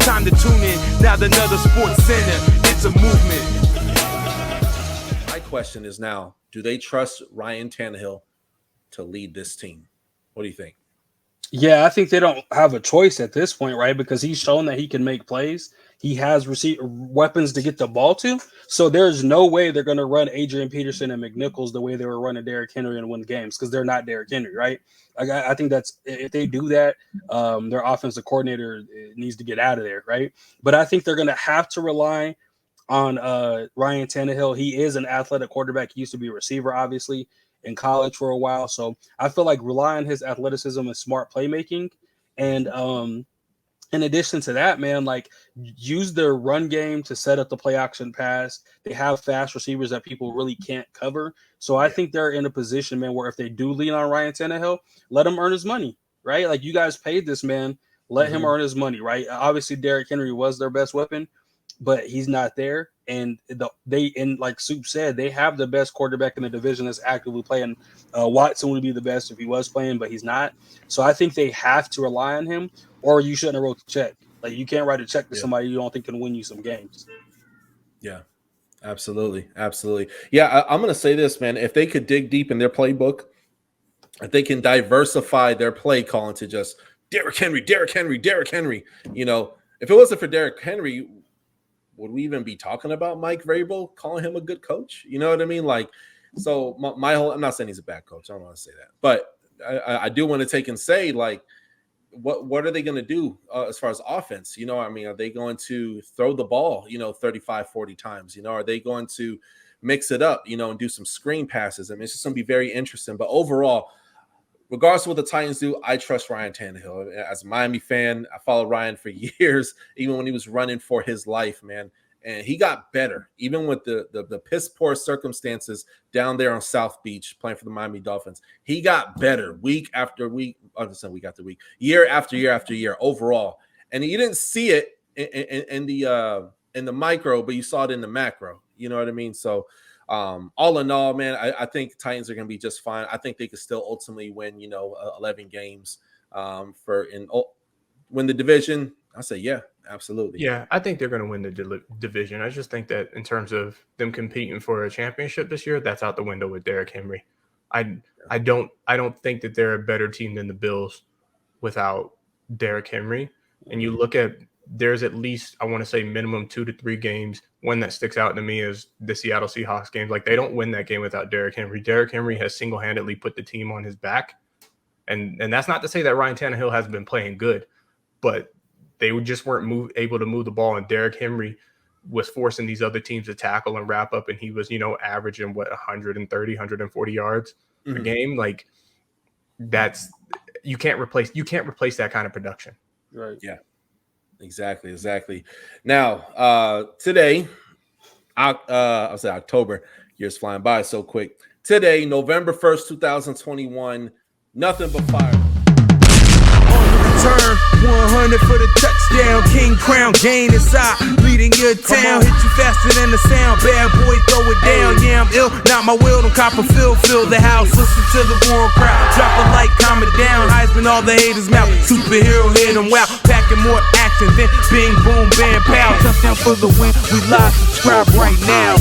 time to tune in. Now another Sports Center, it's a movement. My question is now, do they trust Ryan Tannehill to lead this team? What do you think? Yeah, I think they don't have a choice at this point, right? Because he's shown that he can make plays. He has weapons to get the ball to. So there's no way they're going to run Adrian Peterson and McNichols the way they were running Derrick Henry and win games, because they're not Derrick Henry, right? I think that's, if they do that, their offensive coordinator needs to get out of there, right? But I think they're going to have to rely on Ryan Tannehill. He is an athletic quarterback. He used to be a receiver, obviously, in college for a while. So I feel like rely on his athleticism and smart playmaking. And in addition to that, man, like, use their run game to set up the play action pass. They have fast receivers that people really can't cover. So I think they're in a position, man, where if they do lean on Ryan Tannehill, let him earn his money, right? Like, you guys paid this man, let him earn his money, right? Obviously, Derrick Henry was their best weapon, but he's not there. And like Soup said, they have the best quarterback in the division that's actively playing. Watson would be the best if he was playing, but he's not. So I think they have to rely on him, or you shouldn't have wrote the check. Like, you can't write a check to somebody you don't think can win you some games. Yeah, absolutely. Absolutely. Yeah, I'm going to say this, man. If they could dig deep in their playbook, if they can diversify their play calling to just Derrick Henry, Derrick Henry, Derrick Henry, you know, if it wasn't for Derrick Henry, would we even be talking about Mike Vrabel calling him a good coach? You know what I mean? Like, so my whole, I'm not saying he's a bad coach. I don't want to say that, but I do want to take and say, like, what are they going to do as far as offense? You know, I mean, are they going to throw the ball, 35, 40 times? You know, are they going to mix it up, and do some screen passes? I mean, it's just going to be very interesting. But overall, regardless of what the Titans do, I trust Ryan Tannehill. As a Miami fan, I followed Ryan for years, even when he was running for his life, man. And he got better, even with the piss-poor circumstances down there on South Beach playing for the Miami Dolphins. He got better week after week, week after week, year after year after year overall. And you didn't see it in the micro, but you saw it in the macro. You know what I mean? So all in all, man, I think Titans are going to be just fine. I think they could still ultimately win, 11 games win the division. I say, yeah, absolutely. Yeah, I think they're going to win the division. I just think that in terms of them competing for a championship this year, that's out the window with Derrick Henry. I don't think that they're a better team than the Bills without Derrick Henry. And you look at, there's at least, I want to say, minimum 2 to 3 games. One that sticks out to me is the Seattle Seahawks games. Like, they don't win that game without Derrick Henry. Derrick Henry has single-handedly put the team on his back. And that's not to say that Ryan Tannehill hasn't been playing good, but they just weren't able to move the ball. And Derrick Henry was forcing these other teams to tackle and wrap up. And he was, averaging 130, 140 yards a game. Like, that's, you can't replace that kind of production. Right. Yeah. Exactly. Now, today, I'll say October, years flying by so quick. Today, November 1st, 2021, nothing but fire. Turn 100 for the touchdown. King crown gain inside, leading your town. Hit you faster than the sound. Bad boy, throw it down. Yeah, I'm ill. Not my will. Them copper fill the house. Listen to the roaring crowd. Drop a like, calm it down. Heisman, all the haters mouth. Superhero hit them wow. Packing more action than bing, boom, bam, pow. Touchdown for the win. We live. Subscribe right now.